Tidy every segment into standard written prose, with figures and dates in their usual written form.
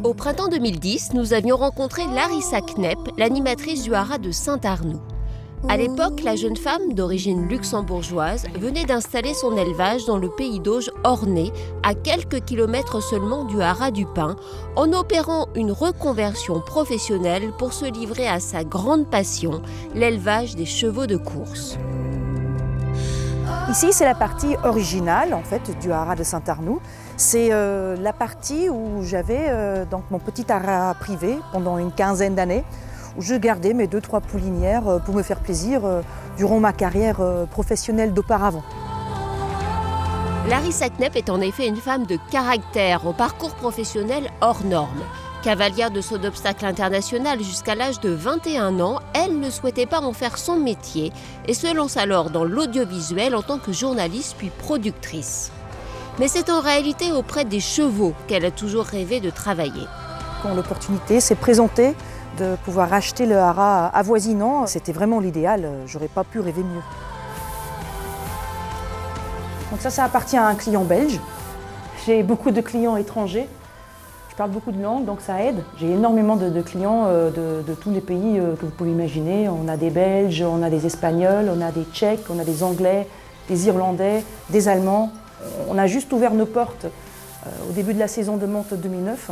Au printemps 2010, nous avions rencontré Larissa Knepp, l'animatrice du haras de Saint-Arnoult. À l'époque, la jeune femme, d'origine luxembourgeoise, venait d'installer son élevage dans le pays d'Auge ornais, à quelques kilomètres seulement du haras du Pin, en opérant une reconversion professionnelle pour se livrer à sa grande passion, l'élevage des chevaux de course. Ici, c'est la partie originale en fait, du haras de Saint-Arnoult. C'est la partie où j'avais donc mon petit haras privé pendant une quinzaine d'années, où je gardais mes 2-3 poulinières pour me faire plaisir durant ma carrière professionnelle d'auparavant. Larissa Knepp est en effet une femme de caractère, au parcours professionnel hors norme. Cavalière de saut d'obstacle international jusqu'à l'âge de 21 ans, elle ne souhaitait pas en faire son métier et se lance alors dans l'audiovisuel en tant que journaliste puis productrice. Mais c'est en réalité auprès des chevaux qu'elle a toujours rêvé de travailler. Quand l'opportunité s'est présentée de pouvoir acheter le haras avoisinant, c'était vraiment l'idéal, j'aurais pas pu rêver mieux. Donc ça appartient à un client belge. J'ai beaucoup de clients étrangers. Je parle beaucoup de langues, donc ça aide. J'ai énormément de clients de tous les pays que vous pouvez imaginer. On a des Belges, on a des Espagnols, on a des Tchèques, on a des Anglais, des Irlandais, des Allemands. On a juste ouvert nos portes au début de la saison de monte 2009.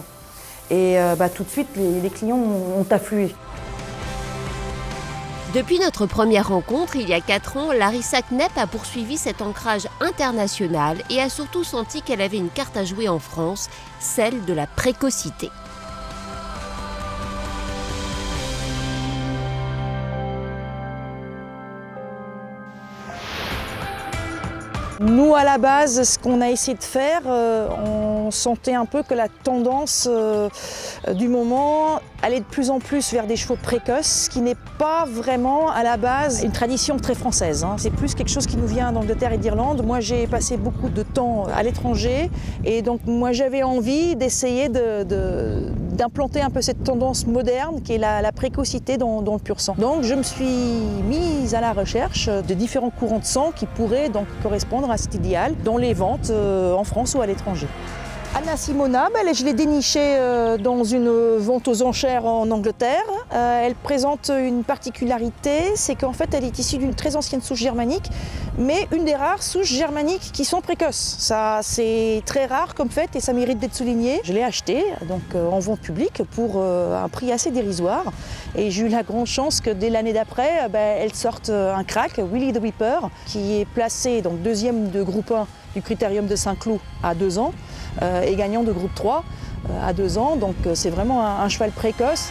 Et tout de suite, les clients ont afflué. Depuis notre première rencontre, il y a 4 ans, Larissa Knepp a poursuivi cet ancrage international et a surtout senti qu'elle avait une carte à jouer en France, celle de la précocité. Nous, à la base, ce qu'on a essayé de faire, on sentait un peu que la tendance du moment allait de plus en plus vers des chevaux précoces, ce qui n'est pas vraiment, à la base, une tradition très française. C'est plus quelque chose qui nous vient d'Angleterre et d'Irlande. Moi, j'ai passé beaucoup de temps à l'étranger et donc moi, j'avais envie d'essayer d'implanter un peu cette tendance moderne qui est la précocité dans le pur sang. Donc, je me suis mise à la recherche de différents courants de sang qui pourraient donc correspondre à cet idéal dans les ventes en France ou à l'étranger. Anna Simona, je l'ai dénichée dans une vente aux enchères en Angleterre. Elle présente une particularité, c'est qu'en fait elle est issue d'une très ancienne souche germanique, mais une des rares souches germaniques qui sont précoces. Ça, c'est très rare comme fait et ça mérite d'être souligné. Je l'ai achetée donc, en vente publique pour un prix assez dérisoire et j'ai eu la grande chance que dès l'année d'après, elle sorte un crack, Willy the Whipper, qui est placé donc deuxième de groupe 1 du critérium de Saint-Cloud à 2 ans. Et gagnant de groupe 3 à 2 ans, donc c'est vraiment un cheval précoce.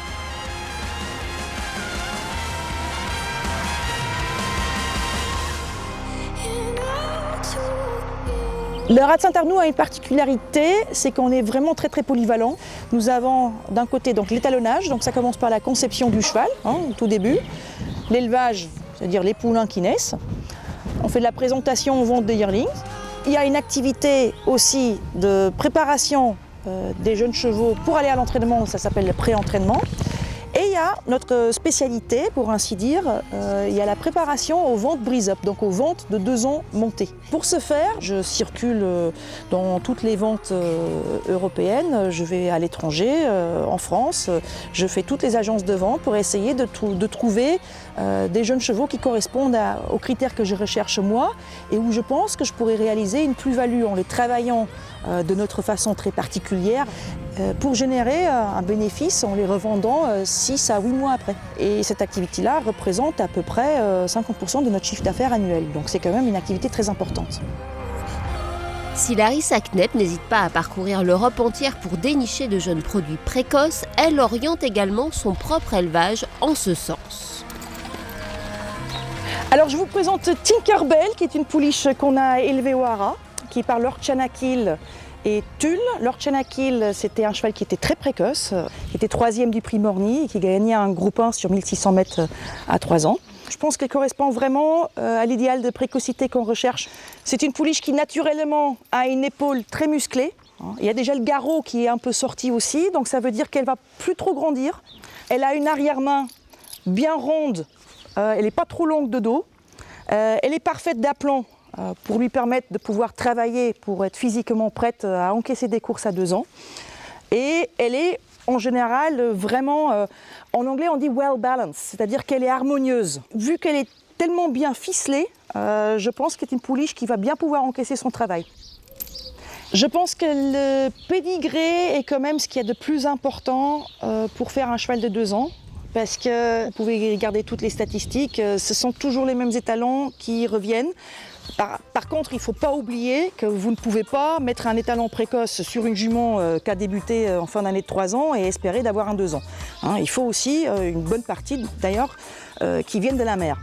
Le haras de Saint-Arnoult a une particularité, c'est qu'on est vraiment très polyvalent. Nous avons d'un côté donc l'étalonnage, donc ça commence par la conception du cheval, au tout début, l'élevage, c'est-à-dire les poulains qui naissent. On fait de la présentation aux ventes des yearlings. Il y a une activité aussi de préparation des jeunes chevaux pour aller à l'entraînement, ça s'appelle le pré-entraînement. Et il y a notre spécialité, pour ainsi dire, il y a la préparation aux ventes brise-up, donc aux ventes de 2 ans montées. Pour ce faire, je circule dans toutes les ventes européennes, je vais à l'étranger, en France, je fais toutes les agences de vente pour essayer de trouver des jeunes chevaux qui correspondent aux critères que je recherche moi et où je pense que je pourrais réaliser une plus-value en les travaillant de notre façon très particulière pour générer un bénéfice en les revendant 6 à 8 mois après. Et cette activité-là représente à peu près 50% de notre chiffre d'affaires annuel. Donc c'est quand même une activité très importante. Si Larissa Knepp n'hésite pas à parcourir l'Europe entière pour dénicher de jeunes produits précoces, elle oriente également son propre élevage en ce sens. Alors je vous présente Tinkerbell, qui est une pouliche qu'on a élevée au haras, qui est par Lord Chanakil et Tulle. Lord Chanakil, c'était un cheval qui était très précoce, qui était 3e du prix Morny et qui gagnait un groupe 1 sur 1600 mètres à 3 ans. Je pense qu'elle correspond vraiment à l'idéal de précocité qu'on recherche. C'est une pouliche qui naturellement a une épaule très musclée. Il y a déjà le garrot qui est un peu sorti aussi, donc ça veut dire qu'elle va plus trop grandir. Elle a une arrière-main bien ronde, elle n'est pas trop longue de dos. Elle est parfaite d'aplomb pour lui permettre de pouvoir travailler, pour être physiquement prête à encaisser des courses à 2 ans. Et elle est en général vraiment, en anglais on dit well balanced, c'est-à-dire qu'elle est harmonieuse. Vu qu'elle est tellement bien ficelée, je pense que c'est une pouliche qui va bien pouvoir encaisser son travail. Je pense que le pédigré est quand même ce qu'il y a de plus important pour faire un cheval de 2 ans. Parce que vous pouvez regarder toutes les statistiques, ce sont toujours les mêmes étalons qui reviennent. Par contre, il ne faut pas oublier que vous ne pouvez pas mettre un étalon précoce sur une jument qui a débuté en fin d'année de 3 ans et espérer d'avoir un 2 ans. Hein, il faut aussi une bonne partie, d'ailleurs, qui viennent de la mère.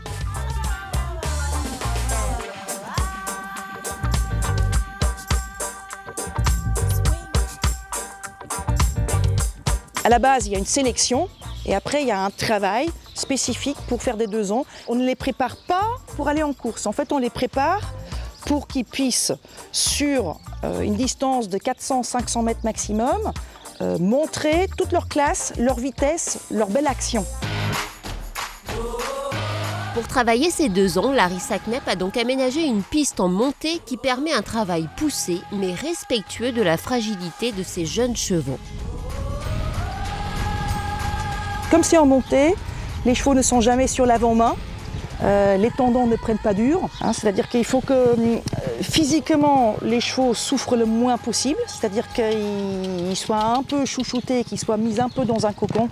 À la base, il y a une sélection et après, il y a un travail spécifique pour faire des 2 ans. On ne les prépare pas pour aller en course. En fait, on les prépare pour qu'ils puissent, sur une distance de 400-500 mètres maximum, montrer toute leur classe, leur vitesse, leur belle action. Pour travailler ces 2 ans, Larissa Knepp a donc aménagé une piste en montée qui permet un travail poussé mais respectueux de la fragilité de ces jeunes chevaux. Comme c'est en montée, les chevaux ne sont jamais sur l'avant-main, les tendons ne prennent pas dur, hein, c'est-à-dire qu'il faut que physiquement les chevaux souffrent le moins possible, c'est-à-dire qu'ils soient un peu chouchoutés, qu'ils soient mis un peu dans un cocon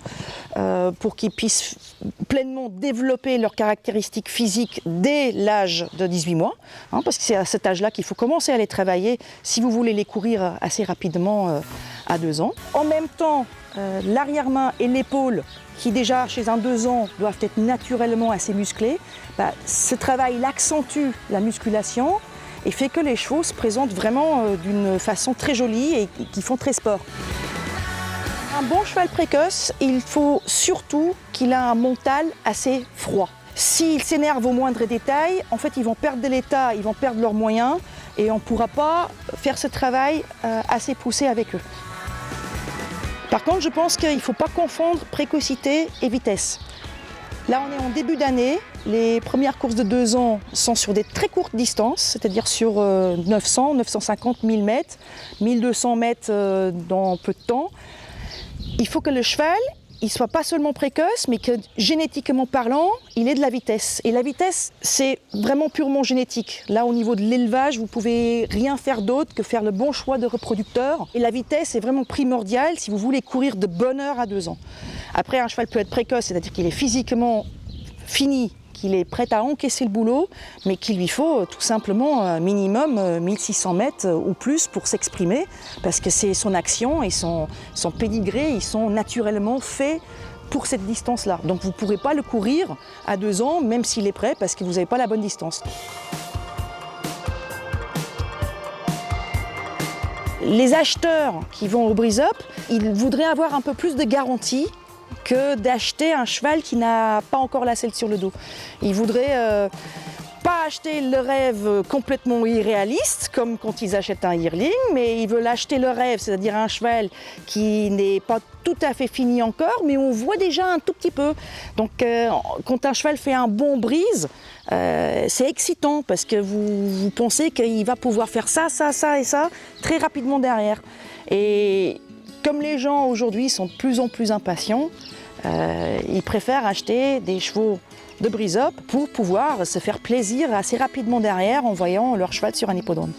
pour qu'ils puissent pleinement développer leurs caractéristiques physiques dès l'âge de 18 mois, hein, parce que c'est à cet âge-là qu'il faut commencer à les travailler si vous voulez les courir assez rapidement à 2 ans. En même temps, l'arrière-main et l'épaule, qui déjà chez un 2 ans doivent être naturellement assez musclés, ce travail il accentue la musculation et fait que les chevaux se présentent vraiment d'une façon très jolie et qui font très sport. Un bon cheval précoce, il faut surtout qu'il ait un mental assez froid. S'ils s'énervent au moindre détail, en fait ils vont perdre de l'état, ils vont perdre leurs moyens et on ne pourra pas faire ce travail assez poussé avec eux. Par contre, je pense qu'il ne faut pas confondre précocité et vitesse. Là, on est en début d'année. Les premières courses de 2 ans sont sur des très courtes distances, c'est-à-dire sur 900, 950, 1000 mètres, 1200 mètres dans peu de temps. Il faut que le cheval il soit pas seulement précoce, mais que génétiquement parlant, il ait de la vitesse. Et la vitesse, c'est vraiment purement génétique. Là, au niveau de l'élevage, vous pouvez rien faire d'autre que faire le bon choix de reproducteur. Et la vitesse est vraiment primordiale si vous voulez courir de bonne heure à 2 ans. Après, un cheval peut être précoce, c'est-à-dire qu'il est physiquement fini, qu'il est prêt à encaisser le boulot, mais qu'il lui faut tout simplement un minimum 1600 mètres ou plus pour s'exprimer, parce que c'est son action et son pédigré, ils sont naturellement faits pour cette distance-là. Donc vous ne pourrez pas le courir à 2 ans, même s'il est prêt, parce que vous n'avez pas la bonne distance. Les acheteurs qui vont au Breeze-Up, ils voudraient avoir un peu plus de garantie que d'acheter un cheval qui n'a pas encore la selle sur le dos. Ils voudraient pas acheter le rêve complètement irréaliste, comme quand ils achètent un yearling, mais ils veulent acheter le rêve, c'est-à-dire un cheval qui n'est pas tout à fait fini encore, mais on voit déjà un tout petit peu. Donc quand un cheval fait un bon brise, c'est excitant parce que vous pensez qu'il va pouvoir faire ça, ça, ça et ça très rapidement derrière. Et comme les gens aujourd'hui sont de plus en plus impatients, ils préfèrent acheter des chevaux de Breeze-Up pour pouvoir se faire plaisir assez rapidement derrière en voyant leur cheval sur un hippodrome.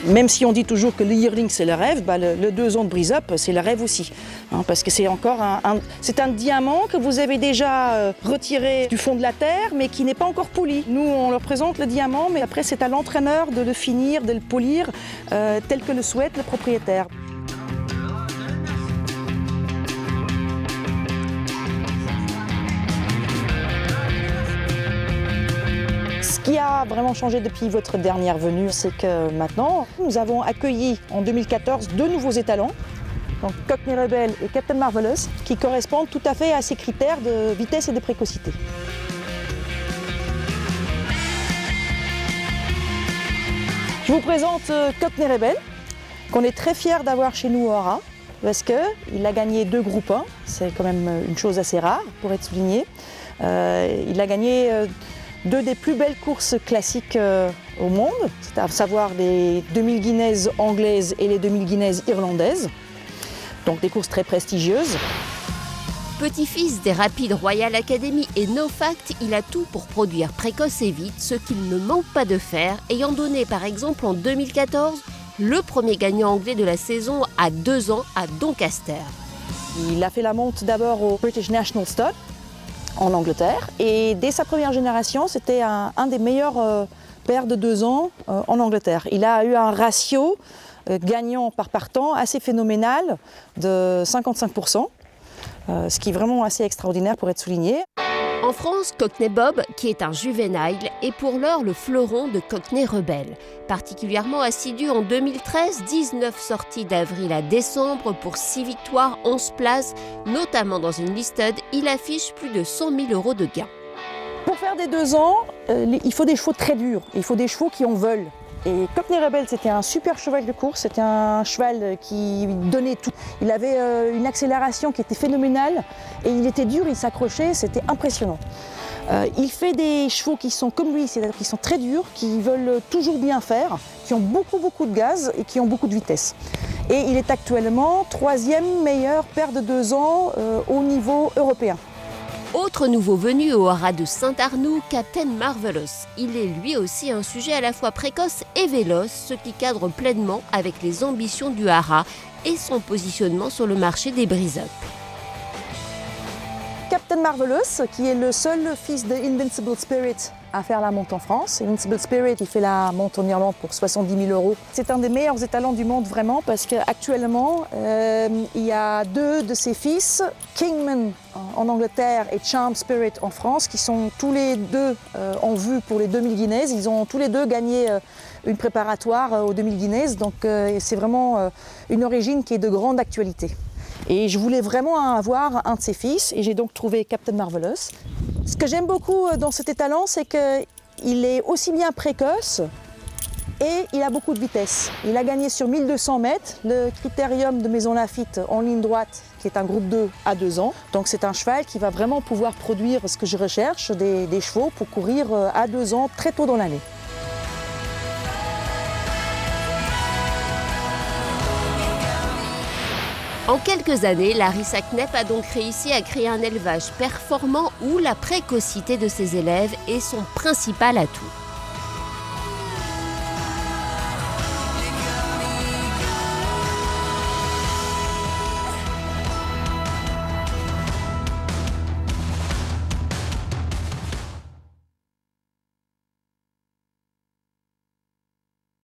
Même si on dit toujours que le yearling c'est le rêve, le 2 ans de Breeze-Up c'est le rêve aussi. Hein, parce que c'est encore un diamant que vous avez déjà retiré du fond de la terre mais qui n'est pas encore poli. Nous on leur présente le diamant mais après c'est à l'entraîneur de le finir, de le polir tel que le souhaite le propriétaire. Ce qui a vraiment changé depuis votre dernière venue, c'est que maintenant, nous avons accueilli en 2014 2 nouveaux étalons, donc Cockney Rebel et Captain Marvelous, qui correspondent tout à fait à ces critères de vitesse et de précocité. Je vous présente Cockney Rebel, qu'on est très fiers d'avoir chez nous au Haras, parce qu'il a gagné 2 groupes 1, c'est quand même une chose assez rare pour être souligné. Il a gagné deux des plus belles courses classiques au monde, c'est à savoir les 2000 guinées anglaises et les 2000 guinées irlandaises. Donc des courses très prestigieuses. Petit-fils des Rapides Royal Academy et No Fact, il a tout pour produire précoce et vite, ce qu'il ne manque pas de faire, ayant donné par exemple en 2014 le premier gagnant anglais de la saison à 2 ans à Doncaster. Il a fait la monte d'abord au British National Stud en Angleterre et dès sa première génération, c'était un des meilleurs pères de 2 ans en Angleterre. Il a eu un ratio gagnant par partant assez phénoménal de 55%. Ce qui est vraiment assez extraordinaire pour être souligné. En France, Cockney Bob, qui est un juvénile, est pour l'heure le fleuron de Cockney Rebelle. Particulièrement assidu en 2013, 19 sorties d'avril à décembre pour 6 victoires, 11 places, notamment dans une listed, il affiche plus de 100 000 € de gains. Pour faire des 2 ans, il faut des chevaux très durs, il faut des chevaux qui en veulent. Et Cockney Rebelle, c'était un super cheval de course, c'était un cheval qui donnait tout. Il avait une accélération qui était phénoménale et il était dur, il s'accrochait, c'était impressionnant. Il fait des chevaux qui sont comme lui, c'est-à-dire qui sont très durs, qui veulent toujours bien faire, qui ont beaucoup de gaz et qui ont beaucoup de vitesse. Et il est actuellement 3e meilleur père de 2 ans au niveau européen. Autre nouveau venu au haras de Saint-Arnoux, Captain Marvelous. Il est lui aussi un sujet à la fois précoce et véloce, ce qui cadre pleinement avec les ambitions du haras et son positionnement sur le marché des brise-up. Captain Marvelous, qui est le seul fils de Invincible Spirit à faire la monte en France. Invincible Spirit, il fait la monte en Irlande pour 70 000 €. C'est un des meilleurs étalons du monde vraiment parce qu'actuellement, il y a 2 de ses fils, Kingman en Angleterre et Charm Spirit en France, qui sont tous les 2 en vue pour les 2000 guinées. Ils ont tous les 2 gagné une préparatoire aux 2000 guinées, donc c'est vraiment une origine qui est de grande actualité. Et je voulais vraiment avoir un de ses fils et j'ai donc trouvé Captain Marvelous. Ce que j'aime beaucoup dans cet étalon, c'est qu'il est aussi bien précoce et il a beaucoup de vitesse. Il a gagné sur 1200 mètres le critérium de Maison Lafitte en ligne droite, qui est un groupe 2 à 2 ans. Donc c'est un cheval qui va vraiment pouvoir produire ce que je recherche, des chevaux pour courir à 2 ans très tôt dans l'année. En quelques années, Larissa Knepp a donc réussi à créer un élevage performant où la précocité de ses élèves est son principal atout.